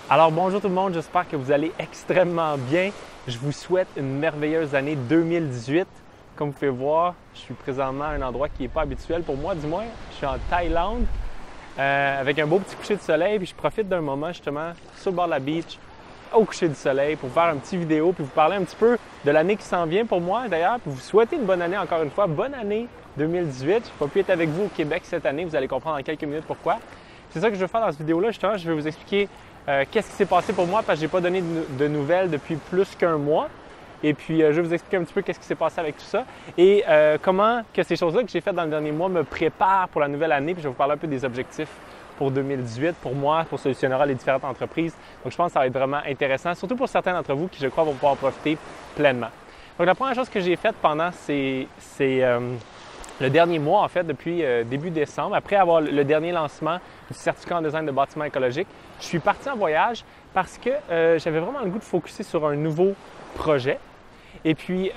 Alors bonjour tout le monde, j'espère que vous allez extrêmement bien. Je vous souhaite une merveilleuse année 2018. Comme vous pouvez voir, je suis présentement à un endroit qui n'est pas habituel pour moi, du moins. Je suis en Thaïlande avec un beau petit coucher de soleil, puis je profite d'un moment justement sur le bord de la beach, au coucher du soleil, pour vous faire une petite vidéo, puis vous parler un petit peu de l'année qui s'en vient pour moi d'ailleurs, puis vous souhaiter une bonne année encore une fois. Bonne année 2018. Je n'ai pas pu être avec vous au Québec cette année, vous allez comprendre en quelques minutes pourquoi. C'est ça que je veux faire dans cette vidéo-là, justement, je vais vous expliquer qu'est-ce qui s'est passé pour moi parce que je n'ai pas donné de nouvelles depuis plus qu'un mois. Et puis, je vais vous expliquer un petit peu qu'est-ce qui s'est passé avec tout ça et comment que ces choses-là que j'ai faites dans le dernier mois me préparent pour la nouvelle année. Puis, je vais vous parler un peu des objectifs pour 2018, pour moi, pour Solutionnera, les différentes entreprises. Donc, je pense que ça va être vraiment intéressant, surtout pour certains d'entre vous qui, je crois, vont pouvoir en profiter pleinement. Donc, la première chose que j'ai faite pendant le dernier mois, en fait, depuis début décembre, après avoir le dernier lancement du certificat en design de bâtiments écologiques, je suis parti en voyage parce que j'avais vraiment le goût de focusser sur un nouveau projet. Et puis,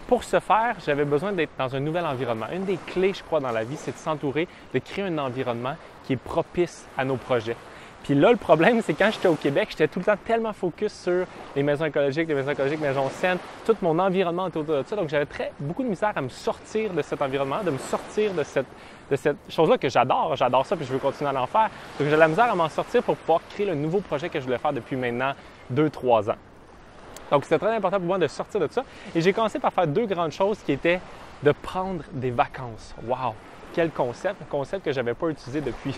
pour ce faire, j'avais besoin d'être dans un nouvel environnement. Une des clés, je crois, dans la vie, c'est de s'entourer, de créer un environnement qui est propice à nos projets. Puis là, le problème, c'est quand j'étais au Québec, j'étais tout le temps tellement focus sur les maisons écologiques, maisons saines, tout mon environnement autour de ça. Donc, j'avais beaucoup de misère à me sortir de cet environnement, de me sortir de cette chose-là que j'adore. J'adore ça, puis je veux continuer à en faire. Donc, j'ai de la misère à m'en sortir pour pouvoir créer le nouveau projet que je voulais faire depuis maintenant 2-3 ans. Donc, c'était très important pour moi de sortir de ça. Et j'ai commencé par faire deux grandes choses qui étaient de prendre des vacances. Wow! Quel concept! Un concept que je n'avais pas utilisé depuis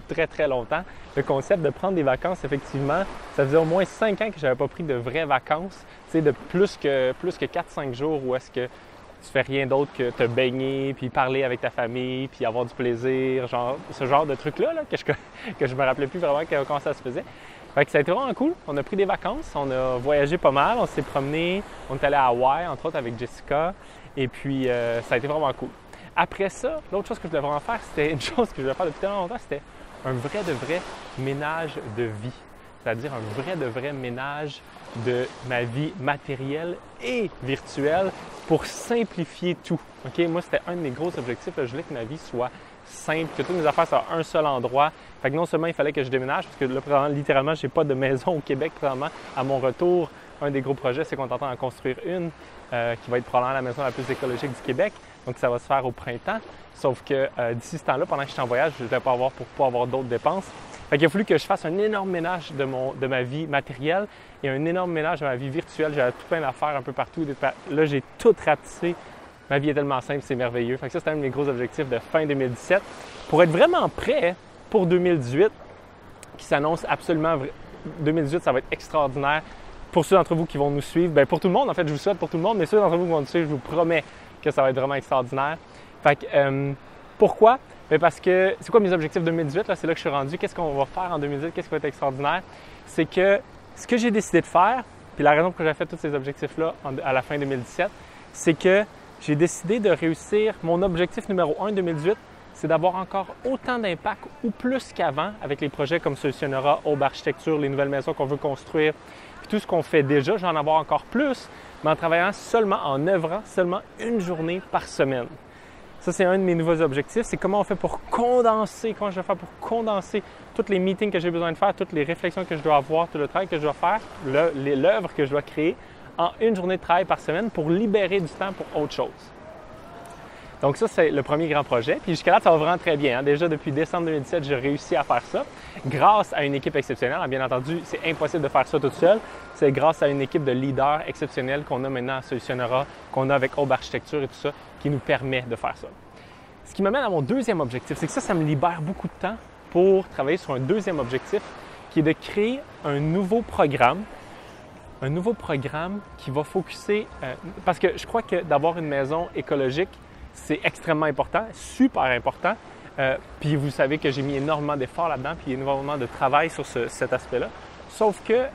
très, très longtemps. Le concept de prendre des vacances, effectivement, ça faisait au moins 5 ans que je n'avais pas pris de vraies vacances. Tu sais, de plus que 4-5 jours où est-ce que tu fais rien d'autre que te baigner, puis parler avec ta famille, puis avoir du plaisir, genre ce genre de trucs-là que je me rappelais plus vraiment comment ça se faisait. Fait que ça a été vraiment cool. On a pris des vacances, on a voyagé pas mal, on s'est promené, on est allé à Hawaï, entre autres avec Jessica, et puis ça a été vraiment cool. Après ça, l'autre chose que je voulais vraiment faire, c'était une chose que je voulais faire depuis tellement longtemps, c'était un vrai de vrai ménage de vie. C'est-à-dire un vrai de vrai ménage de ma vie matérielle et virtuelle pour simplifier tout. Okay? Moi, c'était un de mes gros objectifs. Là, je voulais que ma vie soit simple, que toutes mes affaires soient à un seul endroit. Fait que non seulement il fallait que je déménage, parce que là, littéralement, je n'ai pas de maison au Québec présentement. À mon retour, un des gros projets, c'est qu'on est en train d'en construire une qui va être probablement la maison la plus écologique du Québec. Donc, ça va se faire au printemps. Sauf que d'ici ce temps-là, pendant que je suis en voyage, je ne vais pas avoir d'autres dépenses. Fait qu'il a fallu que je fasse un énorme ménage de ma vie matérielle et un énorme ménage de ma vie virtuelle. J'avais tout plein d'affaires un peu partout. Là, j'ai tout rapetissé. Ma vie est tellement simple, c'est merveilleux. Fait que ça, c'était un de mes gros objectifs de fin 2017. Pour être vraiment prêt pour 2018, qui s'annonce absolument... 2018, ça va être extraordinaire. Pour ceux d'entre vous qui vont nous suivre, bien pour tout le monde, en fait, je vous souhaite pour tout le monde, mais ceux d'entre vous qui vont nous suivre, je vous promets que ça va être vraiment extraordinaire. Fait que, pourquoi? Bien parce que, c'est quoi mes objectifs 2018? Là, c'est là que je suis rendu. Qu'est-ce qu'on va faire en 2018? Qu'est-ce qui va être extraordinaire? C'est que ce que j'ai décidé de faire, puis la raison pour laquelle j'ai fait tous ces objectifs-là à la fin 2017, c'est que j'ai décidé de réussir. Mon objectif numéro 1 2018, c'est d'avoir encore autant d'impact ou plus qu'avant avec les projets comme Solutionnera, Aube Architecture, les nouvelles maisons qu'on veut construire, puis tout ce qu'on fait déjà, j'en avoir encore plus, mais en travaillant en œuvrant seulement une journée par semaine. Ça, c'est un de mes nouveaux objectifs. C'est comment je vais faire pour condenser tous les meetings que j'ai besoin de faire, toutes les réflexions que je dois avoir, tout le travail que je dois faire, l'œuvre que je dois créer en une journée de travail par semaine pour libérer du temps pour autre chose. Donc ça, c'est le premier grand projet. Puis jusqu'à là, ça va vraiment très bien. Déjà, depuis décembre 2017, j'ai réussi à faire ça grâce à une équipe exceptionnelle. Bien entendu, c'est impossible de faire ça toute seule. C'est grâce à une équipe de leaders exceptionnels qu'on a maintenant à Solutionnera, qu'on a avec Aube Architecture et tout ça, qui nous permet de faire ça. Ce qui m'amène à mon deuxième objectif, c'est que ça me libère beaucoup de temps pour travailler sur un deuxième objectif, qui est de créer un nouveau programme qui va focusser, parce que je crois que d'avoir une maison écologique, c'est extrêmement important, super important. Puis vous savez que j'ai mis énormément d'efforts là-dedans, puis énormément de travail sur cet aspect-là. Sauf que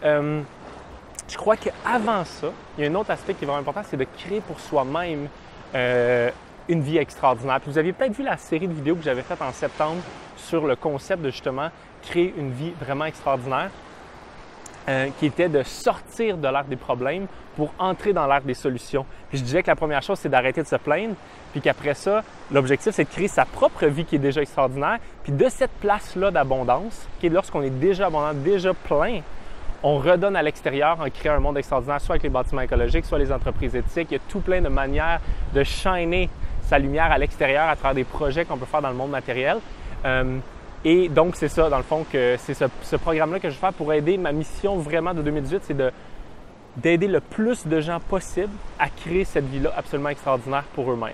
je crois qu'avant ça, il y a un autre aspect qui est vraiment important, c'est de créer pour soi-même une vie extraordinaire. Puis vous aviez peut-être vu la série de vidéos que j'avais faite en septembre sur le concept de justement créer une vie vraiment extraordinaire. Qui était de sortir de l'ère des problèmes pour entrer dans l'ère des solutions. Puis je disais que la première chose, c'est d'arrêter de se plaindre, puis qu'après ça, l'objectif, c'est de créer sa propre vie qui est déjà extraordinaire, puis de cette place-là d'abondance, qui est lorsqu'on est déjà abondant, déjà plein, on redonne à l'extérieur en créant un monde extraordinaire, soit avec les bâtiments écologiques, soit les entreprises éthiques. Il y a tout plein de manières de shiner sa lumière à l'extérieur à travers des projets qu'on peut faire dans le monde matériel. Et donc, c'est ça, dans le fond, que c'est ce programme-là que je vais faire pour aider. Ma mission vraiment de 2018, c'est d'aider le plus de gens possible à créer cette vie-là absolument extraordinaire pour eux-mêmes.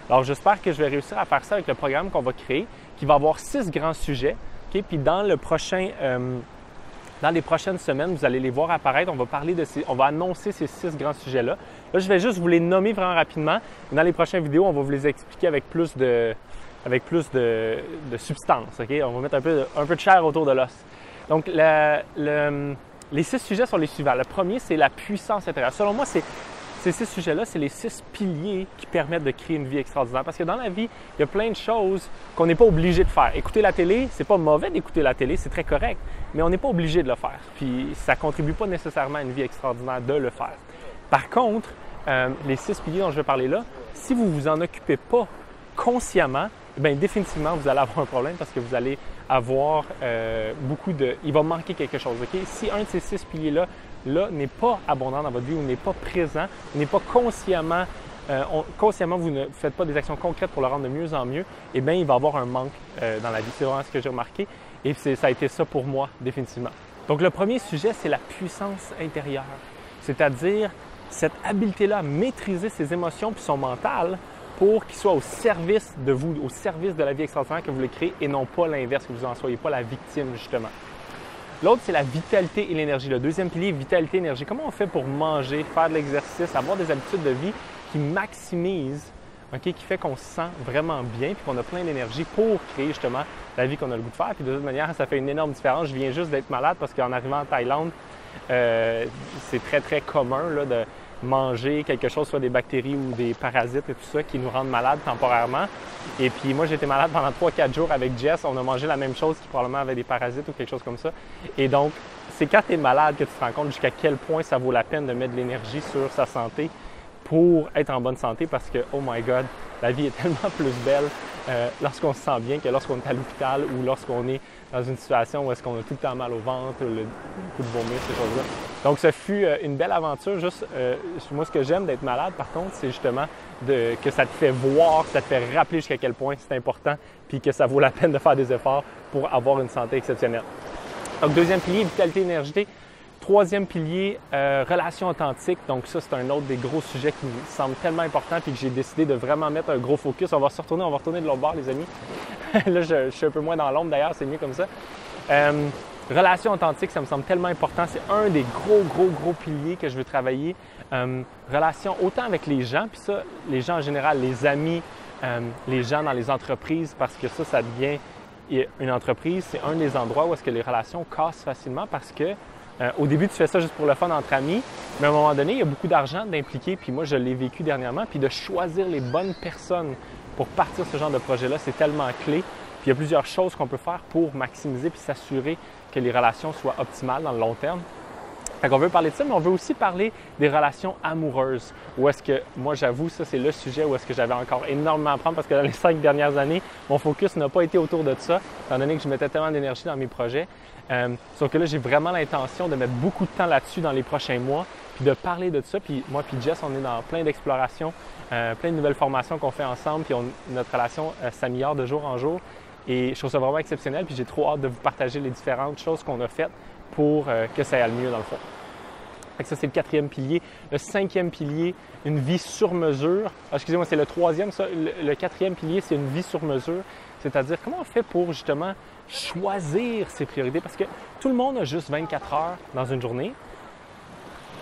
Alors, j'espère que je vais réussir à faire ça avec le programme qu'on va créer, qui va avoir 6 grands sujets. Okay? Puis dans les prochaines semaines, vous allez les voir apparaître. On va annoncer ces 6 grands sujets-là. Là, je vais juste vous les nommer vraiment rapidement. Dans les prochaines vidéos, on va vous les expliquer avec plus de substance. Okay? On va mettre un peu de chair autour de l'os. Donc, les 6 sujets sont les suivants. Le premier, c'est la puissance intérieure. Selon moi, ces 6 sujets-là, c'est les 6 piliers qui permettent de créer une vie extraordinaire. Parce que dans la vie, il y a plein de choses qu'on n'est pas obligé de faire. Écouter la télé, c'est pas mauvais d'écouter la télé, c'est très correct, mais on n'est pas obligé de le faire. Puis ça ne contribue pas nécessairement à une vie extraordinaire de le faire. Par contre, les 6 piliers dont je vais parler là, si vous ne vous en occupez pas consciemment, bien définitivement, vous allez avoir un problème parce que vous allez avoir il va manquer quelque chose. Okay? Si un de ces 6 piliers-là n'est pas abondant dans votre vie ou n'est pas présent, n'est pas consciemment, vous ne faites pas des actions concrètes pour le rendre de mieux en mieux, eh bien, il va y avoir un manque dans la vie. C'est vraiment ce que j'ai remarqué et ça a été ça pour moi, définitivement. Donc, le premier sujet, c'est la puissance intérieure, c'est-à-dire cette habileté-là à maîtriser ses émotions puis son mental pour qu'il soit au service de vous, au service de la vie extraordinaire que vous voulez créer et non pas l'inverse, que vous n'en soyez pas la victime, justement. L'autre, c'est la vitalité et l'énergie. Le deuxième pilier, vitalité et énergie. Comment on fait pour manger, faire de l'exercice, avoir des habitudes de vie qui maximisent, qui fait qu'on se sent vraiment bien puis qu'on a plein d'énergie pour créer justement la vie qu'on a le goût de faire. Puis de toute manière, ça fait une énorme différence. Je viens juste d'être malade parce qu'en arrivant en Thaïlande, c'est très, très commun là, de manger quelque chose, soit des bactéries ou des parasites et tout ça, qui nous rendent malades temporairement. Et puis moi, j'étais malade pendant 3-4 jours avec Jess. On a mangé la même chose qui probablement avait des parasites ou quelque chose comme ça. Et donc, c'est quand tu es malade que tu te rends compte jusqu'à quel point ça vaut la peine de mettre de l'énergie sur sa santé pour être en bonne santé parce que, oh my God, la vie est tellement plus belle lorsqu'on se sent bien que lorsqu'on est à l'hôpital ou lorsqu'on est dans une situation où est-ce qu'on a tout le temps mal au ventre, le coup de vomir, ces choses-là. Donc, ce fut une belle aventure. Juste, moi, ce que j'aime d'être malade, par contre, c'est justement que ça te fait voir, ça te fait rappeler jusqu'à quel point c'est important puis que ça vaut la peine de faire des efforts pour avoir une santé exceptionnelle. Donc, deuxième pilier, vitalité, énergie. Troisième pilier, relation authentique. Donc ça, c'est un autre des gros sujets qui me semble tellement important puis que j'ai décidé de vraiment mettre un gros focus. On va retourner de l'autre bord, les amis. Là, je suis un peu moins dans l'ombre d'ailleurs, c'est mieux comme ça. Relation authentique, ça me semble tellement important. C'est un des gros piliers que je veux travailler. Relation autant avec les gens, puis ça, les gens en général, les amis, les gens dans les entreprises, parce que ça devient une entreprise, c'est un des endroits où est-ce que les relations cassent facilement parce que au début, tu fais ça juste pour le fun entre amis, mais à un moment donné, il y a beaucoup d'argent d'impliquer, puis moi, je l'ai vécu dernièrement, puis de choisir les bonnes personnes pour partir ce genre de projet-là, c'est tellement clé. Puis il y a plusieurs choses qu'on peut faire pour maximiser puis s'assurer que les relations soient optimales dans le long terme. Fait qu'on veut parler de ça, mais on veut aussi parler des relations amoureuses. Où est-ce que, moi j'avoue, ça c'est le sujet où est-ce que j'avais encore énormément à apprendre parce que dans les 5 dernières années, mon focus n'a pas été autour de ça, étant donné que je mettais tellement d'énergie dans mes projets. Sauf que là, j'ai vraiment l'intention de mettre beaucoup de temps là-dessus dans les prochains mois, puis de parler de ça. Puis moi puis Jess, on est dans plein d'explorations, plein de nouvelles formations qu'on fait ensemble, puis notre relation s'améliore de jour en jour. Et je trouve ça vraiment exceptionnel, puis j'ai trop hâte de vous partager les différentes choses qu'on a faites pour que ça aille mieux dans le fond. Fait que ça, c'est le 4e pilier. Le 5e pilier, une vie sur mesure. Excusez-moi, c'est le 3e, ça. Le 4e pilier, c'est une vie sur mesure. C'est-à-dire, comment on fait pour justement choisir ses priorités? Parce que tout le monde a juste 24 heures dans une journée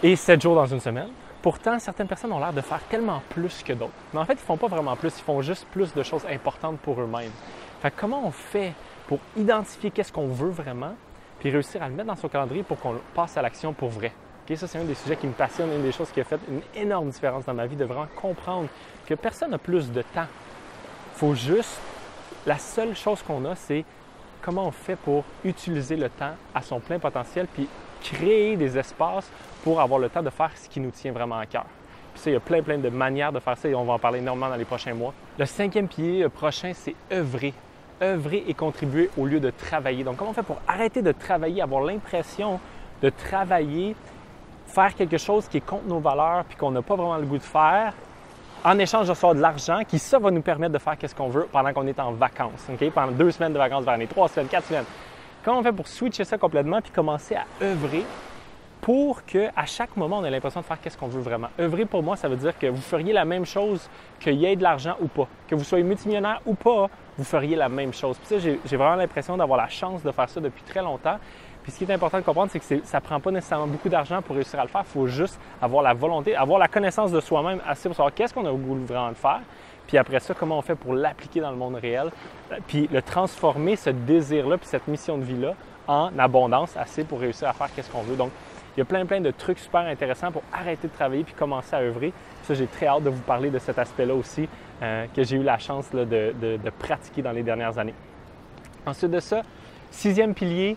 et 7 jours dans une semaine. Pourtant, certaines personnes ont l'air de faire tellement plus que d'autres. Mais en fait, ils ne font pas vraiment plus, ils font juste plus de choses importantes pour eux-mêmes. Fait que comment on fait pour identifier qu'est-ce qu'on veut vraiment puis réussir à le mettre dans son calendrier pour qu'on passe à l'action pour vrai? Okay, ça, c'est un des sujets qui me passionne, une des choses qui a fait une énorme différence dans ma vie, de vraiment comprendre que personne n'a plus de temps. Il faut juste, la seule chose qu'on a, c'est comment on fait pour utiliser le temps à son plein potentiel puis créer des espaces pour avoir le temps de faire ce qui nous tient vraiment à cœur. Puis ça, il y a plein de manières de faire ça et on va en parler énormément dans les prochains mois. Le 5e pilier prochain, c'est œuvrer. Œuvrer et contribuer au lieu de travailler. Donc, comment on fait pour arrêter de travailler, avoir l'impression de travailler, faire quelque chose qui est contre nos valeurs puis qu'on n'a pas vraiment le goût de faire, en échange de recevoir de l'argent, qui ça va nous permettre de faire ce qu'on veut pendant qu'on est en vacances, OK? Pendant 2 semaines de vacances par année, 3 semaines, 4 semaines. Comment on fait pour switcher ça complètement puis commencer à œuvrer pour qu'à chaque moment, on ait l'impression de faire ce qu'on veut vraiment? Œuvrer, pour moi, ça veut dire que vous feriez la même chose qu'il y ait de l'argent ou pas. Que vous soyez multimillionnaire ou pas, vous feriez la même chose. Puis ça, j'ai vraiment l'impression d'avoir la chance de faire ça depuis très longtemps. Puis ce qui est important de comprendre, c'est que ça ne prend pas nécessairement beaucoup d'argent pour réussir à le faire. Il faut juste avoir la volonté, avoir la connaissance de soi-même assez pour savoir qu'est-ce qu'on a le goût vraiment de faire. Puis après ça, comment on fait pour l'appliquer dans le monde réel. Puis le transformer, ce désir-là, puis cette mission de vie-là, en abondance, assez pour réussir à faire ce qu'on veut. Donc, il y a plein de trucs super intéressants pour arrêter de travailler puis commencer à œuvrer. Ça, j'ai très hâte de vous parler de cet aspect-là aussi que j'ai eu la chance là, de pratiquer dans les dernières années. Ensuite de ça, 6e pilier,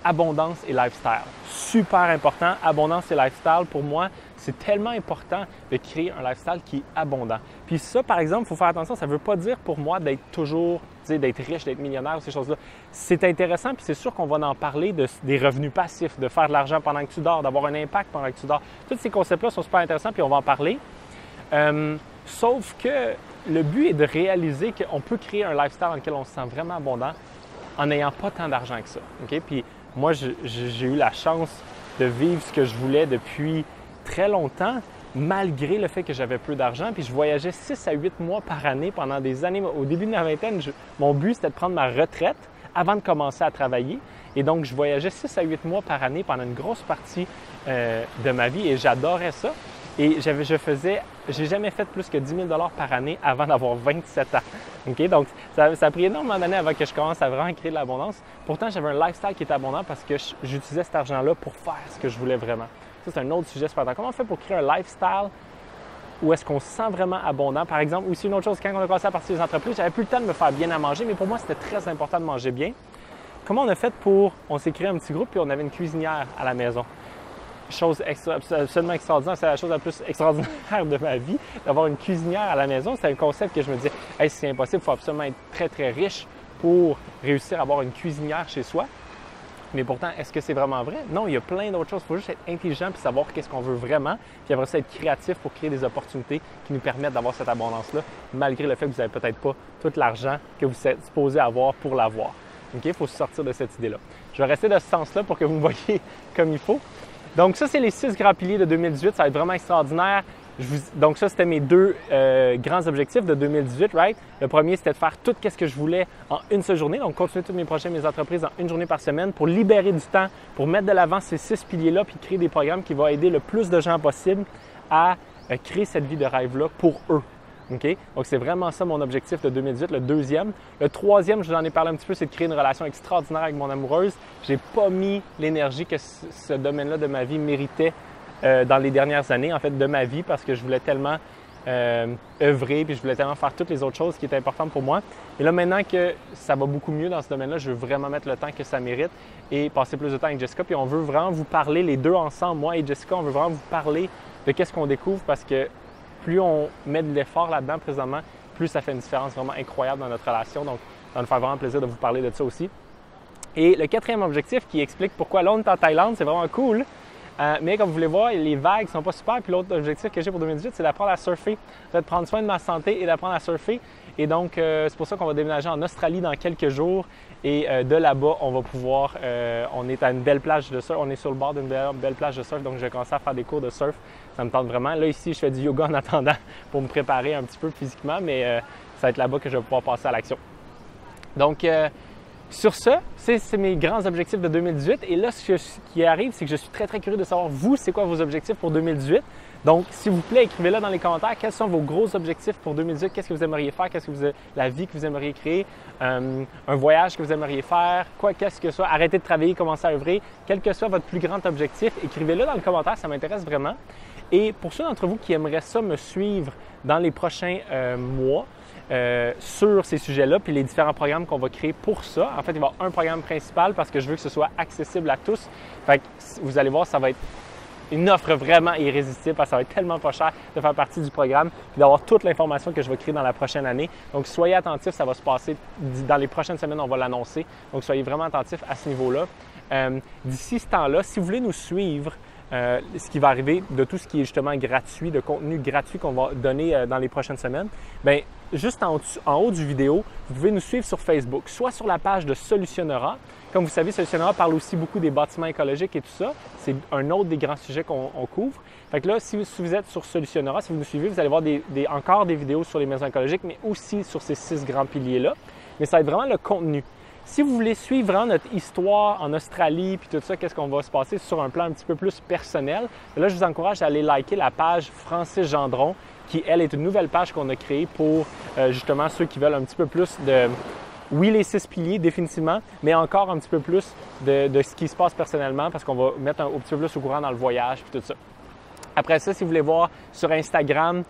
abondance et lifestyle. Super important, abondance et lifestyle. Pour moi, c'est tellement important de créer un lifestyle qui est abondant. Puis ça, par exemple, il faut faire attention, ça ne veut pas dire pour moi d'être toujours, d'être riche, d'être millionnaire, ces choses-là. C'est intéressant, puis c'est sûr qu'on va en parler des revenus passifs, de faire de l'argent pendant que tu dors, d'avoir un impact pendant que tu dors. Tous ces concepts-là sont super intéressants, puis on va en parler. Sauf que le but est de réaliser qu'on peut créer un lifestyle dans lequel on se sent vraiment abondant en n'ayant pas tant d'argent que ça. Okay? Puis moi, j'ai eu la chance de vivre ce que je voulais depuis très longtemps, malgré le fait que j'avais peu d'argent. Puis je voyageais 6 à 8 mois par année pendant des années. Au début de ma vingtaine, mon but, c'était de prendre ma retraite avant de commencer à travailler. Et donc, je voyageais 6 à 8 mois par année pendant une grosse partie de ma vie et j'adorais ça. Et j'ai jamais fait plus que 10 000 $ par année avant d'avoir 27 ans. Okay? Donc, ça a pris énormément d'années avant que je commence à vraiment créer de l'abondance. Pourtant, j'avais un lifestyle qui était abondant parce que j'utilisais cet argent-là pour faire ce que je voulais vraiment. Ça, c'est un autre sujet super important. Comment on fait pour créer un lifestyle où est-ce qu'on se sent vraiment abondant? Par exemple, aussi une autre chose, quand on a commencé à partir des entreprises, j'avais plus le temps de me faire bien à manger, mais pour moi, c'était très important de manger bien. Comment on a fait on s'est créé un petit groupe et on avait une cuisinière à la maison. Chose absolument extraordinaire, c'est la chose la plus extraordinaire de ma vie, d'avoir une cuisinière à la maison. C'est un concept que je me disais, hey, c'est impossible, il faut absolument être très, très riche pour réussir à avoir une cuisinière chez soi. Mais pourtant, est-ce que c'est vraiment vrai? Non, il y a plein d'autres choses. Il faut juste être intelligent et savoir qu'est-ce qu'on veut vraiment. Puis après ça, être créatif pour créer des opportunités qui nous permettent d'avoir cette abondance-là, malgré le fait que vous n'avez peut-être pas tout l'argent que vous êtes supposé avoir pour l'avoir. Okay? Il faut sortir de cette idée-là. Je vais rester dans ce sens-là pour que vous me voyez comme il faut. Donc ça, c'est les 6 grands piliers de 2018. Ça va être vraiment extraordinaire. Donc ça, c'était mes 2 grands objectifs de 2018, right? Le premier, c'était de faire tout ce que je voulais en une seule journée. Donc continuer tous mes projets, mes entreprises en une journée par semaine pour libérer du temps, pour mettre de l'avant ces 6 piliers-là puis créer des programmes qui vont aider le plus de gens possible à créer cette vie de rêve-là pour eux. Okay? Donc, c'est vraiment ça mon objectif de 2018, le deuxième. Le troisième, je vous en ai parlé un petit peu, c'est de créer une relation extraordinaire avec mon amoureuse. Je n'ai pas mis l'énergie que ce domaine-là de ma vie méritait dans les dernières années, en fait, de ma vie, parce que je voulais tellement œuvrer, puis je voulais tellement faire toutes les autres choses qui étaient importantes pour moi. Et là, maintenant que ça va beaucoup mieux dans ce domaine-là, je veux vraiment mettre le temps que ça mérite et passer plus de temps avec Jessica. Puis on veut vraiment vous parler, les deux ensemble, moi et Jessica, on veut vraiment vous parler de qu'est-ce qu'on découvre parce que plus on met de l'effort là-dedans présentement, plus ça fait une différence vraiment incroyable dans notre relation. Donc, ça va nous faire vraiment plaisir de vous parler de ça aussi. Et le quatrième objectif qui explique pourquoi là, on est en Thaïlande, c'est vraiment cool. Mais comme vous voulez voir, les vagues ne sont pas super. Puis l'autre objectif que j'ai pour 2018, c'est d'apprendre à surfer. De prendre soin de ma santé et d'apprendre à surfer. Et donc, c'est pour ça qu'on va déménager en Australie dans quelques jours. Et de là-bas, on va pouvoir... on est à une belle plage de surf. On est sur le bord d'une belle plage de surf. Donc, je vais commencer à faire des cours de surf. Ça me tente vraiment. Là, ici, je fais du yoga en attendant pour me préparer un petit peu physiquement. Mais ça va être là-bas que je vais pouvoir passer à l'action. Donc... sur ça, c'est mes grands objectifs de 2018. Et là, ce qui arrive, c'est que je suis très, très curieux de savoir, vous, c'est quoi vos objectifs pour 2018? Donc, s'il vous plaît, écrivez-le dans les commentaires. Quels sont vos gros objectifs pour 2018? Qu'est-ce que vous aimeriez faire? La vie que vous aimeriez créer? Un voyage que vous aimeriez faire? Qu'est-ce que ce soit? Arrêtez de travailler, commencez à œuvrer. Quel que soit votre plus grand objectif, écrivez-le dans le commentaire. Ça m'intéresse vraiment. Et pour ceux d'entre vous qui aimeraient ça me suivre dans les prochains mois, sur ces sujets-là, puis les différents programmes qu'on va créer pour ça. En fait, il va y avoir un programme principal parce que je veux que ce soit accessible à tous. Fait que vous allez voir, ça va être une offre vraiment irrésistible parce que ça va être tellement pas cher de faire partie du programme et d'avoir toute l'information que je vais créer dans la prochaine année. Donc, soyez attentifs, ça va se passer dans les prochaines semaines, on va l'annoncer. Donc, soyez vraiment attentifs à ce niveau-là. D'ici ce temps-là, si vous voulez nous suivre, ce qui va arriver de tout ce qui est justement gratuit, de contenu gratuit qu'on va donner dans les prochaines semaines, bien, juste en haut du vidéo, vous pouvez nous suivre sur Facebook, soit sur la page de Solutionnera. Comme vous savez, Solutionnera parle aussi beaucoup des bâtiments écologiques et tout ça. C'est un autre des grands sujets qu'on couvre. Fait que là, si vous êtes sur Solutionnera, si vous nous suivez, vous allez voir encore des vidéos sur les maisons écologiques, mais aussi sur ces 6 grands piliers-là. Mais ça va être vraiment le contenu. Si vous voulez suivre vraiment notre histoire en Australie puis tout ça, qu'est-ce qu'on va se passer sur un plan un petit peu plus personnel, là, je vous encourage à aller liker la page Francis Gendron, qui, elle, est une nouvelle page qu'on a créée pour justement ceux qui veulent un petit peu plus de, oui, les 6 piliers définitivement, mais encore un petit peu plus de ce qui se passe personnellement parce qu'on va mettre un petit peu plus au courant dans le voyage puis tout ça. Après ça, si vous voulez voir sur Instagram,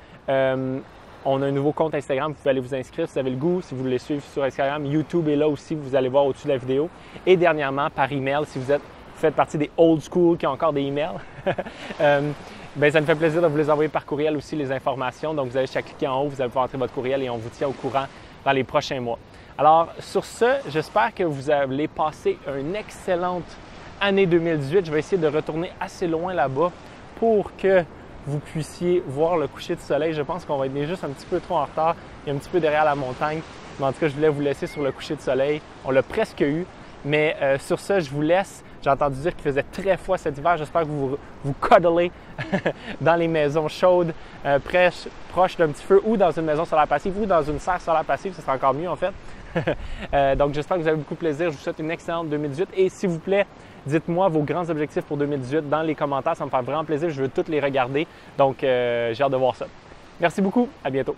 on a un nouveau compte Instagram, vous pouvez aller vous inscrire si vous avez le goût. Si vous voulez suivre sur Instagram, YouTube est là aussi, vous allez voir au-dessus de la vidéo. Et dernièrement, par email, si vous faites partie des old school qui ont encore des emails, bien, ça me fait plaisir de vous les envoyer par courriel aussi, les informations. Donc, vous allez juste cliquer en haut, vous allez pouvoir entrer votre courriel et on vous tient au courant dans les prochains mois. Alors, sur ce, j'espère que vous allez passer une excellente année 2018. Je vais essayer de retourner assez loin là-bas pour que vous puissiez voir le coucher de soleil. Je pense qu'on va être juste un petit peu trop en retard et un petit peu derrière la montagne. Mais en tout cas, je voulais vous laisser sur le coucher de soleil. On l'a presque eu. Mais sur ce, je vous laisse. J'ai entendu dire qu'il faisait très froid cet hiver. J'espère que vous cuddlez dans les maisons chaudes, proches d'un petit feu ou dans une maison solaire passive ou dans une serre solaire passive. Ce sera encore mieux en fait. Donc, j'espère que vous avez beaucoup de plaisir. Je vous souhaite une excellente 2018. Et s'il vous plaît, dites-moi vos grands objectifs pour 2018 dans les commentaires. Ça me fait vraiment plaisir. Je veux tous les regarder. Donc, j'ai hâte de voir ça. Merci beaucoup. À bientôt.